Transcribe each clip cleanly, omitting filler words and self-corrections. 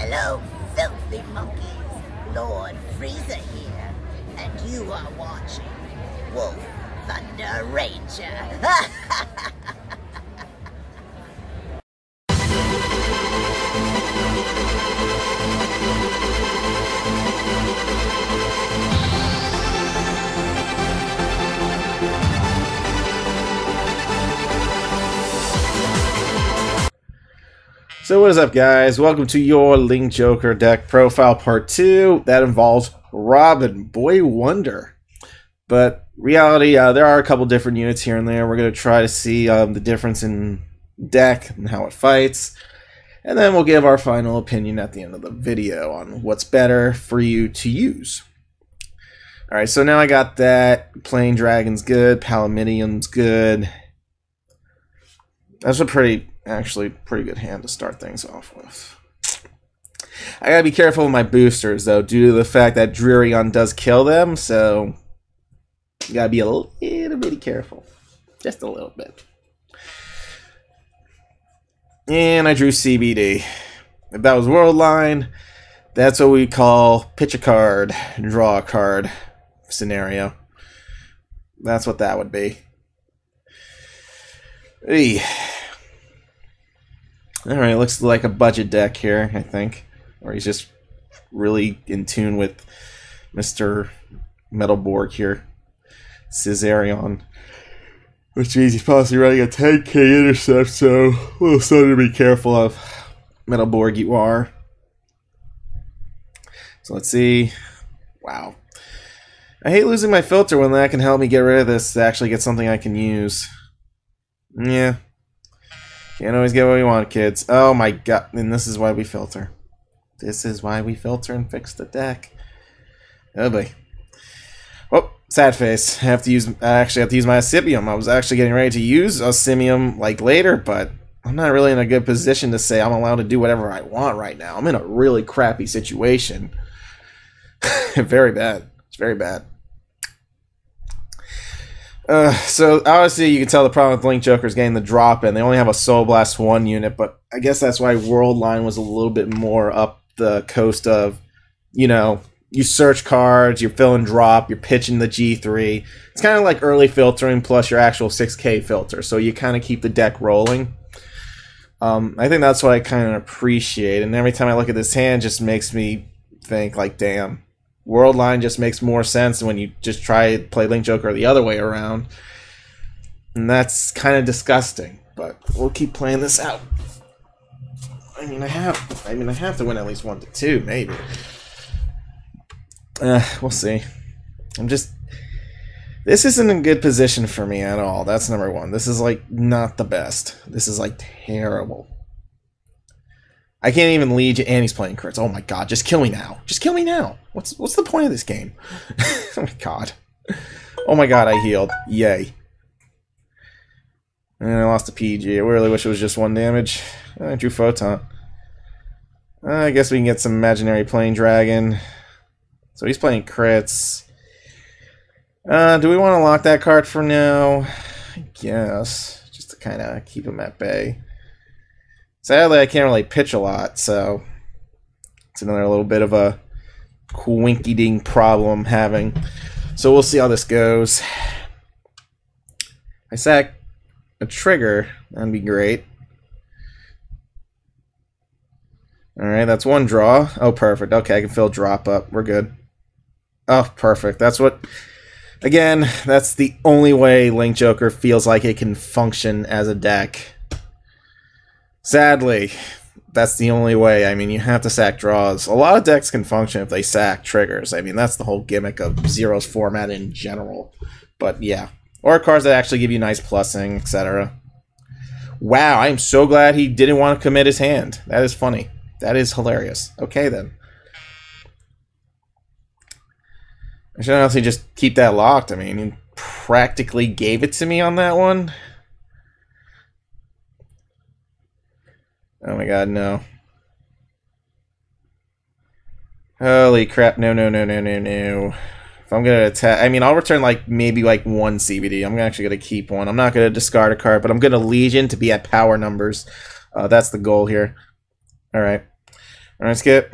Hello, filthy monkeys. Lord Freezer here, and you are watching Wolf Thunder Ranger. So what is up, guys? Welcome to your Link Joker deck profile part 2. That involves Robin, Boy Wonder. But reality, there are a couple different units here and there. We're going to try to see the difference in deck and how it fights. And then we'll give our final opinion at the end of the video on what's better for you to use. Alright, so now I got that. Plain Dragon's good. Palominium's good. That's a pretty good hand to start things off with. I gotta be careful with my boosters, though, due to the fact that Drearion does kill them, so you gotta be a little bit careful. Just a little bit. And I drew CBD. If that was Worldline, that's what we call pitch a card, draw a card scenario. That's what that would be. Hey. Alright, looks like a budget deck here, I think. Or he's just really in tune with Mr. Metalborg here. Caesarion. Which means he's possibly running a 10k intercept, so a little something to be careful of. Metalborg you are. So let's see. Wow. I hate losing my filter when that can help me get rid of this to actually get something I can use. Yeah. Can't always get what we want, kids. Oh my god. And this is why we filter. This is why we filter and fix the deck. Oh boy. Oh, sad face. I actually have to use my Osimium. I was actually getting ready to use Osimium like later, but I'm not really in a good position to say I'm allowed to do whatever I want right now. I'm in a really crappy situation. Very bad. It's very bad. So obviously you can tell the problem with Link Joker is getting the drop in. They only have a Soul Blast 1 unit, but I guess that's why Worldline was a little bit more up the coast of, you know, you search cards, you're filling drop, you're pitching the G3. It's kind of like early filtering plus your actual 6K filter, so you kind of keep the deck rolling. I think that's what I kind of appreciate, and every time I look at this hand, it just makes me think like, damn. Worldline just makes more sense when you just try to play Link Joker the other way around. And that's kind of disgusting. But we'll keep playing this out. I mean, I have to win at least 1 to 2, maybe. We'll see. This isn't a good position for me at all. That's number 1. This is, like, not the best. This is, like, terrible. I can't even lead you, and he's playing crits. Oh my god, just kill me now. Just kill me now. What's the point of this game? Oh my god. Oh my god, I healed. Yay. And I lost a PG. I really wish it was just 1 damage. I drew Photon. I guess we can get some imaginary Plain Dragon. So he's playing crits. Do we want to lock that card for now? I guess. Just to kind of keep him at bay. Sadly, I can't really pitch a lot, so it's another little bit of a quinky-ding problem I'm having. So we'll see how this goes. I sack a trigger. That'd be great. Alright, that's 1 draw. Oh, perfect. Okay, I can fill drop up. We're good. Oh, perfect. That's what... Again, that's the only way Link Joker feels like it can function as a deck. Sadly, that's the only way. I mean, you have to sack draws. A lot of decks can function if they sack triggers. I mean, that's the whole gimmick of Zero's format in general. But yeah. Or cards that actually give you nice plussing, etc. Wow, I am so glad he didn't want to commit his hand. That is funny. That is hilarious. Okay, then. I should honestly just keep that locked. I mean, he practically gave it to me on that one. Oh my god, no. Holy crap, no. If I'm gonna attack, I mean, I'll return like maybe like 1 CBD. I'm actually gonna keep 1. I'm not gonna discard a card, but I'm gonna Legion to be at power numbers. That's the goal here. Alright. Alright, skip.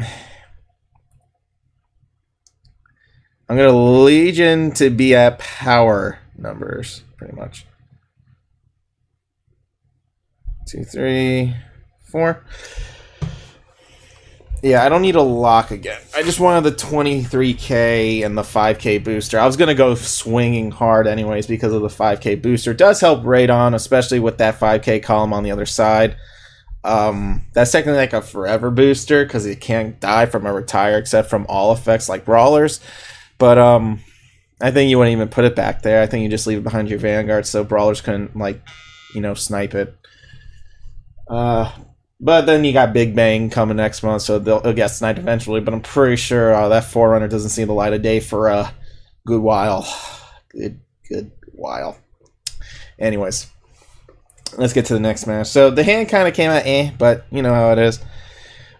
I'm going to Legion to be at power numbers, pretty much. 2, 3, 4. Yeah, I don't need a lock again. I just wanted the 23k and the 5k booster. I was going to go swinging hard anyways because of the 5k booster. It does help Radon, especially with that 5k column on the other side. That's technically like a forever booster because it can't die from a retire except from all effects like Brawlers. But I think you wouldn't even put it back there. I think you just leave it behind your Vanguard so Brawlers couldn't, like, you know, snipe it. But then you got Big Bang coming next month, so they'll get sniped eventually. But I'm pretty sure that Forerunner doesn't see the light of day for a good while. Good while. Anyways, let's get to the next match. So the hand kind of came out but you know how it is.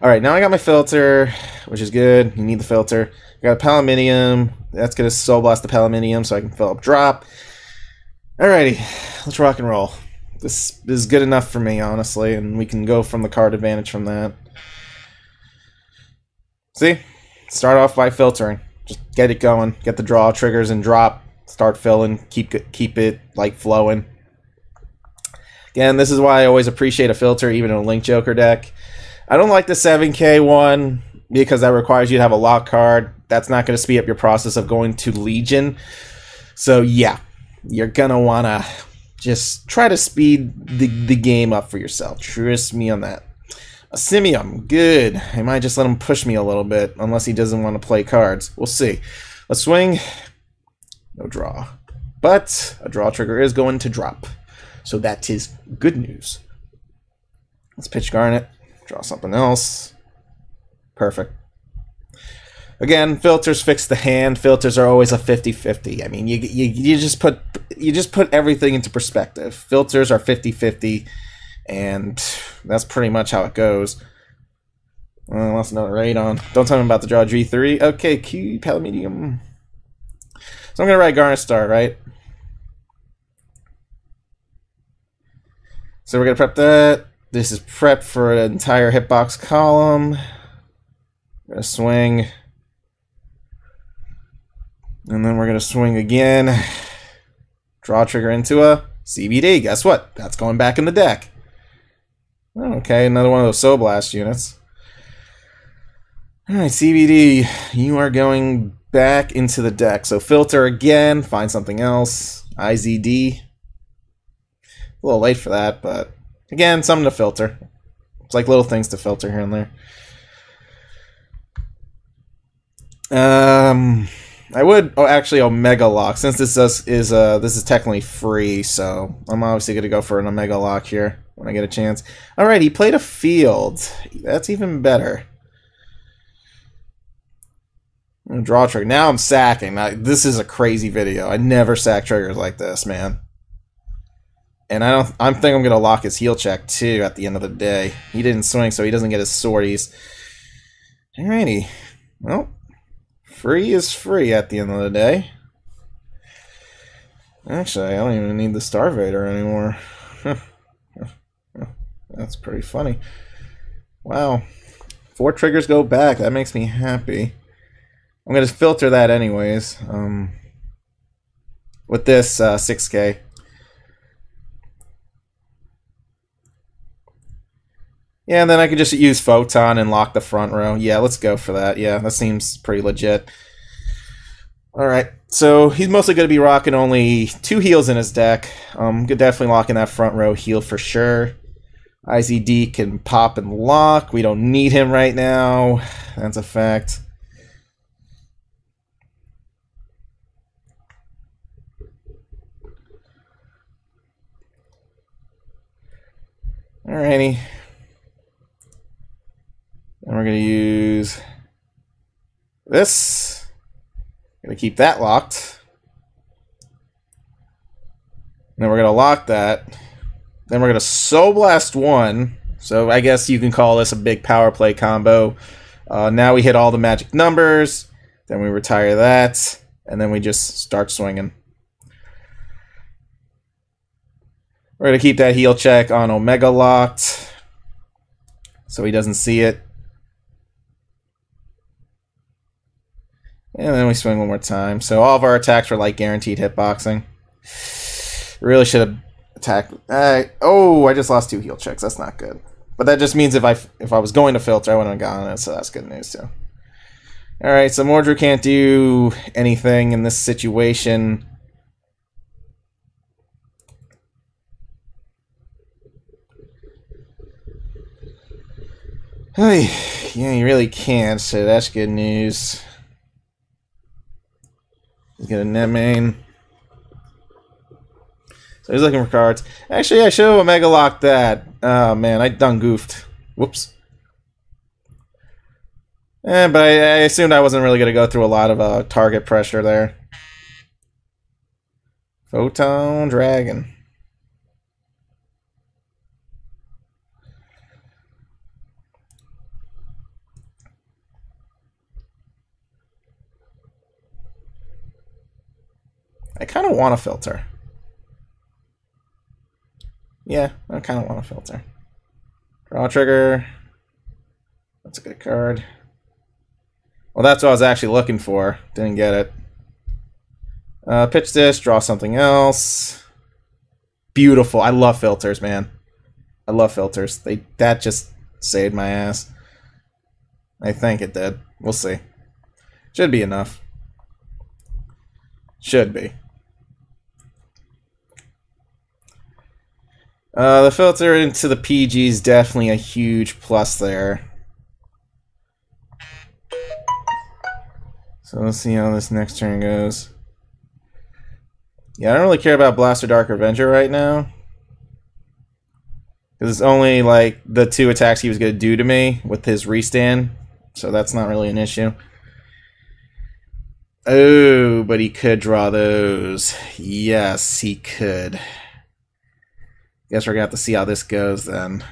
Alright, now I got my filter, which is good. You need the filter. I got a Palominium. That's going to Soul Blast the Palominium so I can fill up drop. Alrighty, let's rock and roll. This is good enough for me, honestly, and we can go from the card advantage from that. See? Start off by filtering. Just get it going. Get the draw triggers and drop. Start filling. Keep it, like, flowing. Again, this is why I always appreciate a filter, even in a Link Joker deck. I don't like the 7k one because that requires you to have a lock card. That's not going to speed up your process of going to Legion. So, yeah. You're going to want to just try to speed the game up for yourself. Trust me on that. A Simium, good. I might just let him push me a little bit, unless he doesn't want to play cards. We'll see. Let's swing. No draw. But a draw trigger is going to drop. So that is good news. Let's pitch Garnet. Draw something else. Perfect. Again, filters fix the hand. Filters are always a 50-50. I mean, you just put everything into perspective. Filters are 50-50, and that's pretty much how it goes. Well, that's another Radon. Don't tell me about the draw G3. Okay, Q, Palominium. So I'm going to write Garnet Star, right? So we're going to prep that. This is prep for an entire hitbox column. We're going to swing. And then we're going to swing again. Draw trigger into a CBD. Guess what? That's going back in the deck. Okay, another one of those Soul Blast units. Alright, CBD. You are going back into the deck. So filter again. Find something else. IZD. A little late for that, but again, something to filter. It's like little things to filter here and there. I would actually Omega Lock since this is technically free, so I'm obviously gonna go for an Omega Lock here when I get a chance. All right, he played a field. That's even better. Draw trigger. Now I'm sacking. This is a crazy video. I never sack triggers like this, man. And I think I'm gonna lock his heal check too at the end of the day. He didn't swing, so he doesn't get his sorties. Alrighty. Well. Free is free at the end of the day. Actually, I don't even need the Star Vader anymore. That's pretty funny. Wow. 4 triggers go back. That makes me happy. I'm going to filter that anyways. With this 6k. Yeah, and then I could just use Photon and lock the front row. Yeah, let's go for that. Yeah, that seems pretty legit. Alright, so he's mostly going to be rocking only 2 heals in his deck. Could definitely lock in that front row heal for sure. IZD can pop and lock. We don't need him right now. That's a fact. Alrighty. And we're going to use this. Going to keep that locked. And then we're going to lock that. Then we're going to Soul Blast 1. So I guess you can call this a big power play combo. Now we hit all the magic numbers. Then we retire that. And then we just start swinging. We're going to keep that heal check on Omega locked. So he doesn't see it. And then we swing one more time. So all of our attacks were like guaranteed hitboxing. Really should have attacked. Oh, I just lost 2 heal checks. That's not good. But that just means if I was going to filter, I wouldn't have gotten it. So that's good news too. All right, so Mordru can't do anything in this situation. Hey, yeah, you really can't. So that's good news. He's got a net main. So he's looking for cards. Actually, I should have Omega Locked that. Oh man, I done goofed. Whoops. But I assumed I wasn't really going to go through a lot of target pressure there. Photon Dragon. I kind of want to filter. Yeah, I kind of want to filter. Draw trigger. That's a good card. Well, that's what I was actually looking for. Didn't get it. Pitch this, draw something else. Beautiful. I love filters, man. I love filters. That just saved my ass. I think it did. We'll see. Should be enough. Should be. The filter into the PG is definitely a huge plus there. So let's see how this next turn goes. Yeah, I don't really care about Blaster Dark Avenger right now. Because it's only like the 2 attacks he was going to do to me with his restand. So that's not really an issue. Oh, but he could draw those. Yes, he could. Guess we're going to have to see how this goes then.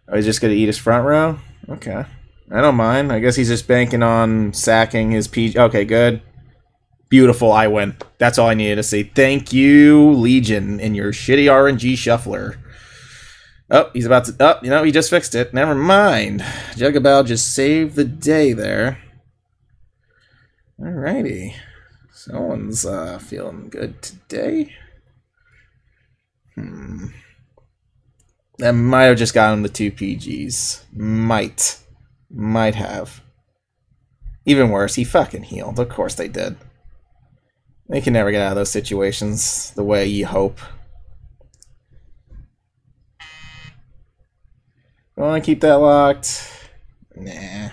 Oh, he's just going to eat his front row? Okay. I don't mind. I guess he's just banking on sacking his PG. Okay, good. Beautiful, I win. That's all I needed to see. Thank you, Legion, and your shitty RNG shuffler. Oh, he's about to... Oh, you know, he just fixed it. Never mind. Jugabal just saved the day there. Alrighty. Someone's feeling good today. That might have just gotten him the 2 PGs. Might have. Even worse, he fucking healed. Of course they did. They can never get out of those situations the way you hope. I want to keep that locked. Nah.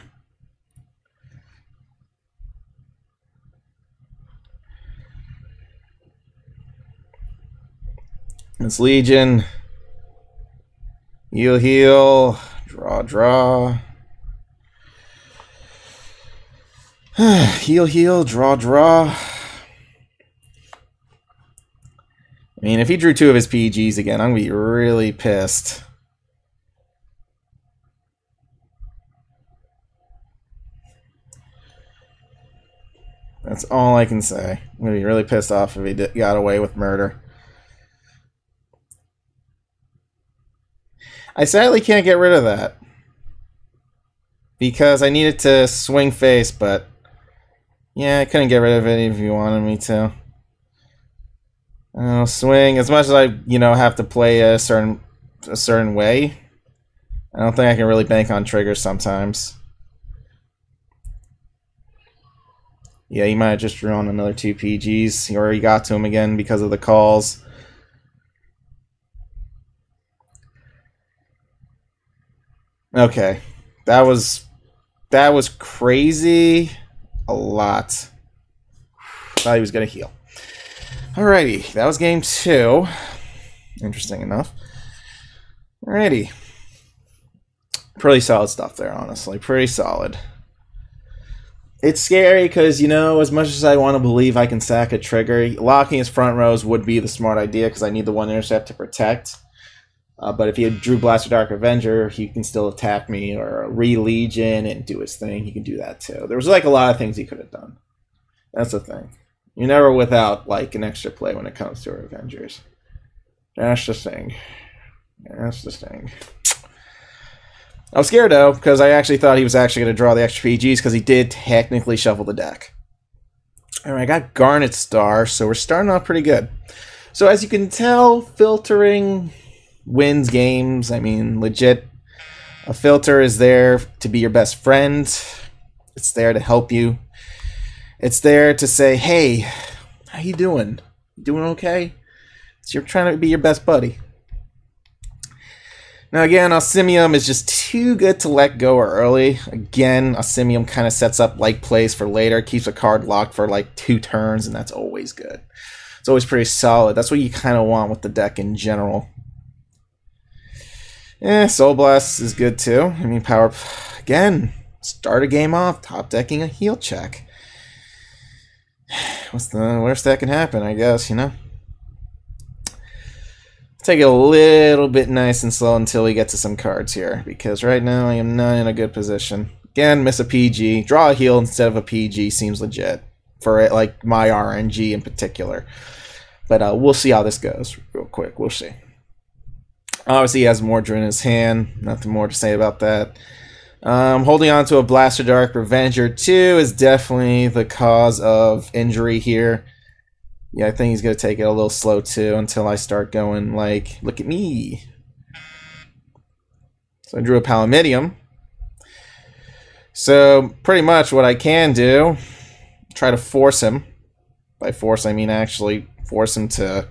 It's Legion. Heal. Draw. Heal, draw. I mean, if he drew 2 of his PGs again, I'm going to be really pissed. That's all I can say. I'm going to be really pissed off if he got away with murder. I sadly can't get rid of that. Because I needed to swing face, but... yeah, I couldn't get rid of it if you wanted me to. Swing. As much as I, have to play a certain way, I don't think I can really bank on triggers sometimes. Yeah, he might have just drawn another 2 PGs. He already got to him again because of the calls. Okay. That was crazy. A lot. Thought he was going to heal. Alrighty. That was game 2. Interesting enough. Alrighty. Pretty solid stuff there, honestly. Pretty solid. It's scary because, as much as I want to believe I can sack a trigger, locking his front rows would be the smart idea because I need the 1 intercept to protect. But if he drew Blaster Dark Avenger, he can still attack me or re-Legion and do his thing. He can do that too. There was a lot of things he could have done. That's the thing. You're never without an extra play when it comes to Avengers. That's the thing. I was scared though, because I actually thought he was actually going to draw the extra PGs, because he did technically shuffle the deck. Alright, I got Garnet Star, so we're starting off pretty good. So as you can tell, filtering wins games. I mean, legit, a filter is there to be your best friend. It's there to help you. It's there to say, hey, how you doing? You doing okay? So you're trying to be your best buddy. Now again, Osimium is just too good to let go early. Again, Osimium kind of sets up like plays for later, keeps a card locked for like 2 turns, and that's always good. It's always pretty solid. That's what you kind of want with the deck in general. Soul Blast is good too. I mean, power... Again, start a game off, top decking a heal check. What's the worst that can happen, I guess, you know? Take it a little bit nice and slow until we get to some cards here, because right now I am not in a good position. Again, miss a PG. Draw a heal instead of a PG seems legit, for it, like my RNG in particular. But we'll see how this goes real quick. We'll see. Obviously, he has Mordred in his hand. Nothing more to say about that. Holding on to a Blaster Dark Revenger 2 is definitely the cause of injury here. Yeah, I think he's going to take it a little slow too until I start going like, look at me. So I drew a Palomitium. So pretty much what I can do, try to force him. By force, I mean actually force him to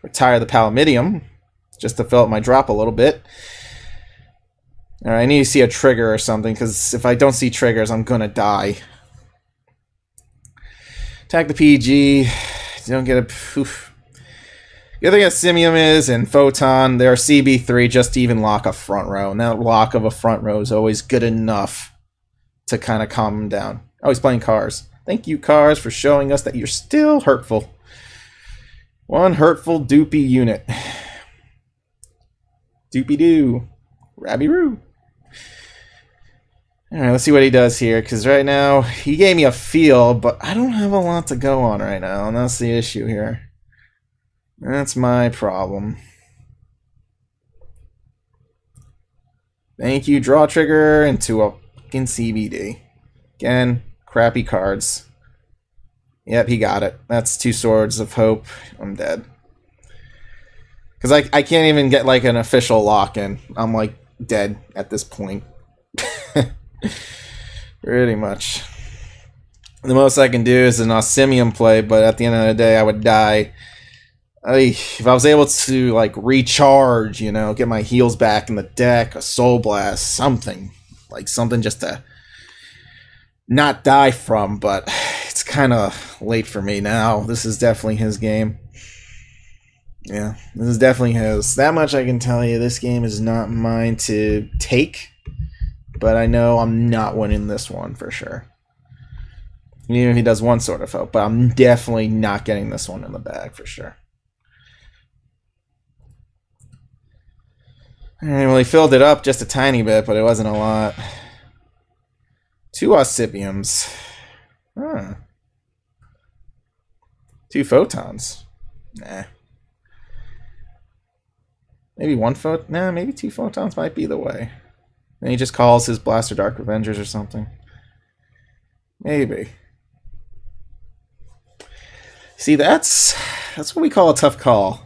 retire the Palomitium, just to fill up my drop a little bit. Alright, I need to see a trigger or something, because if I don't see triggers, I'm going to die. Attack the PG. Don't get a... Oof. The other thing that Simium is, and Photon, they're CB3 just to even lock a front row. And that lock of a front row is always good enough to kind of calm him down. Oh, he's playing Cars. Thank you, Cars, for showing us that you're still hurtful. One hurtful doopy unit. Doopy-doo. Rabby-roo. Alright, let's see what he does here, because right now, he gave me a feel, but I don't have a lot to go on right now, and that's the issue here. That's my problem. Thank you, draw trigger into a fucking CBD. Again, crappy cards. Yep, he got it. That's 2 Swords of Hope. I'm dead. Because I can't even get like an official lock-in. I'm like dead at this point. Pretty much. The most I can do is an Osimium play, but at the end of the day I would die. If I was able to like recharge, you know, get my heals back in the deck, a Soul Blast, something. Like something just to not die from, but it's kind of late for me now. This is definitely his game. Yeah, this is definitely his. That much I can tell you. This game is not mine to take. But I know I'm not winning this one for sure. Even if he does 1 Sword of Hope. But I'm definitely not getting this one in the bag for sure. Alright, well he filled it up just a tiny bit, but it wasn't a lot. 2 Ossipiums. Huh. 2 Photons. Nah. Maybe 1 Photon? Nah, maybe 2 Photons might be the way. Then he just calls his Blaster Dark Revengers or something. Maybe. See, that's what we call a tough call.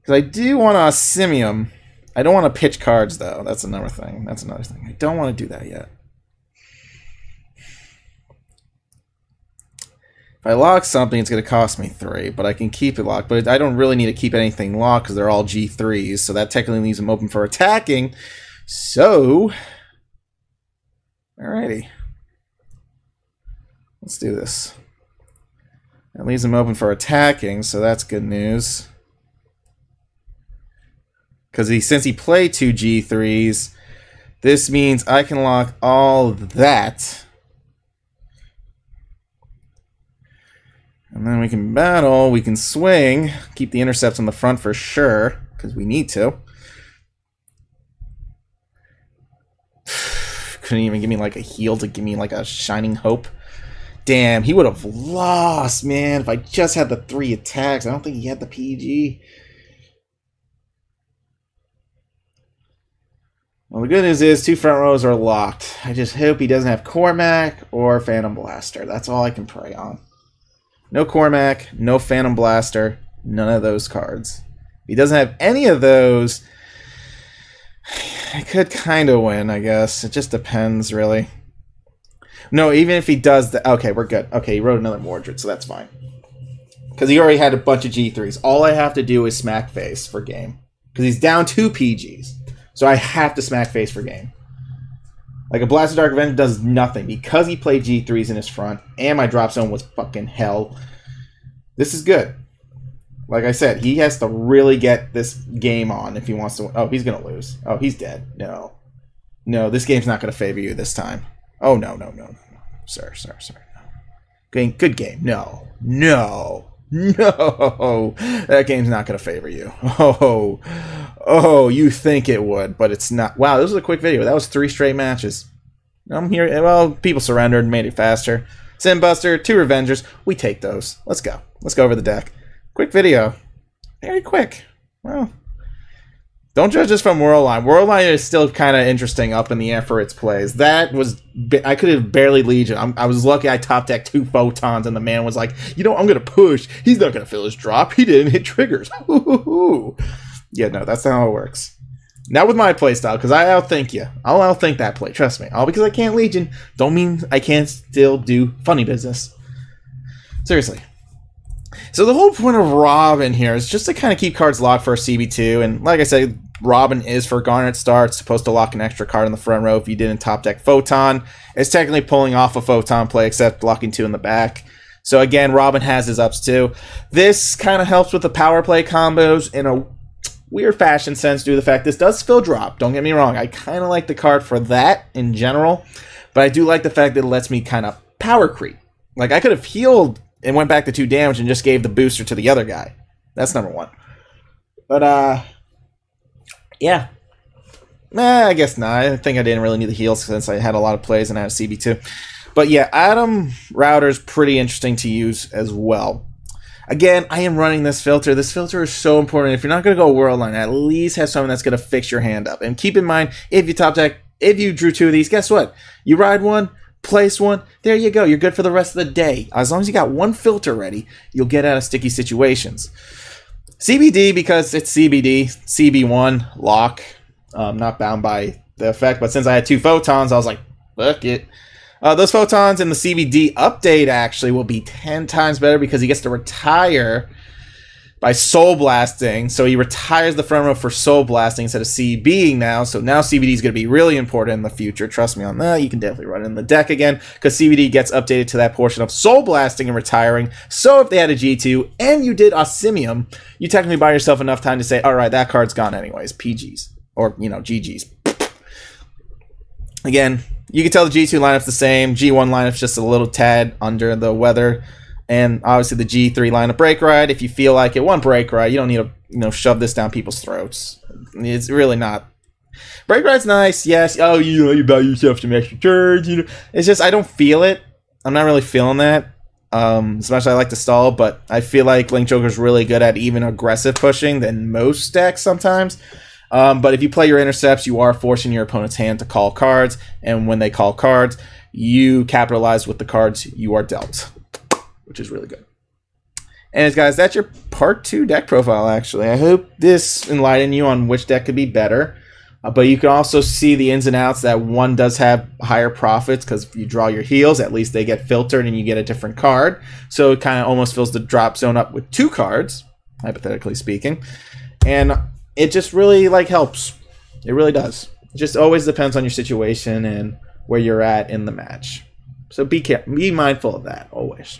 Because I do want a Simium. I don't want to pitch cards, though. That's another thing. That's another thing. I don't want to do that yet. If I lock something, it's going to cost me 3, but I can keep it locked. But I don't really need to keep anything locked because they're all G3s, so that technically leaves them open for attacking. So, alrighty. Let's do this. That leaves them open for attacking, so that's good news. Because since he played 2 G3s, this means I can lock all that. And then we can battle, we can swing, keep the intercepts on the front for sure, because we need to. Couldn't even give me like a heal to give me like a Shining Hope. Damn, he would have lost, man, if I just had the 3 attacks. I don't think he had the PG. Well, the good news is 2 front rows are locked. I just hope he doesn't have Cormac or Phantom Blaster. That's all I can pray on. No Cormac, no Phantom Blaster, none of those cards. If he doesn't have any of those, I could kind of win, I guess. It just depends, really. No, even if he does that... Okay, we're good. Okay, he wrote another Mordred, so that's fine. Because he already had a bunch of G3s. All I have to do is smack face for game. Because he's down 2 PGs. So I have to smack face for game. Like a Blasted Dark Avenger does nothing. Because he played G3s in his front, and my drop zone was fucking hell. This is good. Like I said, he has to really get this game on if he wants to win. Oh, he's going to lose. Oh, he's dead. No. No, this game's not going to favor you this time. Oh, no. Sir. Good game. No. That game's not going to favor you. Oh, you think it would, but it's not. Wow, this was a quick video. That was 3 straight matches. I'm here. Well, people surrendered and made it faster. Sinbuster, 2 Revengers. We take those. Let's go. Let's go over the deck. Quick video. Very quick. Well, don't judge us from Worldline. Worldline is still kind of interesting up in the air for its plays. That was... I could have barely Legion. I was lucky I top decked 2 Photons and the man was like, you know, I'm going to push. He's not going to fill his drop. He didn't hit triggers. Yeah, no, that's not how it works. Not with my playstyle, because I outthink you. I'll outthink that play. Trust me. All because I can't Legion don't mean I can't still do funny business. Seriously. So the whole point of Robin here is just to kind of keep cards locked for a CB2. And like I said, Robin is for Garnet start. It's supposed to lock an extra card in the front row if you didn't top deck Photon. It's technically pulling off a Photon play, except locking 2 in the back. So again, Robin has his ups too. This kind of helps with the power play combos in a weird fashion sense due to the fact this does spill drop. Don't get me wrong. I kind of like the card for that in general. But I do like the fact that it lets me kind of power creep. Like I could have healed and went back to 2 damage and just gave the booster to the other guy. That's number 1. But, yeah. I guess not. I think I didn't really need the heals since I had a lot of plays and I had a CB2. But yeah, Atom Router's pretty interesting to use as well. Again, I am running this filter. This filter is so important. If you're not going to go Worldline, at least have something that's going to fix your hand up. And keep in mind, if you top deck, if you drew 2 of these, guess what? You ride 1, place 1, there you go. You're good for the rest of the day. As long as you got 1 filter ready, you'll get out of sticky situations. CBD, because it's CBD, CB1, lock, not bound by the effect. But since I had 2 Photons, I was like, fuck it. Those Photons in the CBD update actually will be 10 times better because he gets to retire by Soul Blasting. So he retires the front row for Soul Blasting instead of CBing now. So now CBD is going to be really important in the future. Trust me on that. You can definitely run it in the deck again because CBD gets updated to that portion of Soul Blasting and retiring. So if they had a G2 and you did Osimium, you technically buy yourself enough time to say, all right, that card's gone anyways. PGs. Or, you know, GGs. Again, you can tell the G2 lineup's the same. G1 lineup's just a little tad under the weather. And obviously the G3 lineup break ride. If you feel like it, 1 break ride. You don't need to, shove this down people's throats. It's really not. Break ride's nice, yes. Oh, you buy yourself some extra turns. It's just I don't feel it. I'm not really feeling that. As much as I like to stall, but I feel like Link Joker's really good at even aggressive pushing than most decks sometimes. But if you play your intercepts, you are forcing your opponent's hand to call cards, and when they call cards, you capitalize with the cards you are dealt, which is really good. Anyways, guys, that's your part 2 deck profile, actually. I hope this enlightened you on which deck could be better. But you can also see the ins and outs that one does have higher profits because if you draw your heals, at least they get filtered and you get a different card. So it kind of almost fills the drop zone up with 2 cards, hypothetically speaking. And it just really helps. It really does. It just always depends on your situation and where you're at in the match. So be mindful of that always.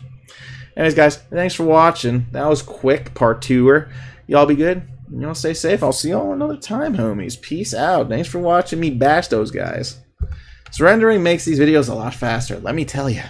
Anyways, guys, thanks for watching. That was quick, part 2-er. Y'all be good. Y'all stay safe. I'll see y'all another time, homies. Peace out. Thanks for watching me bash those guys. Surrendering makes these videos a lot faster, let me tell you.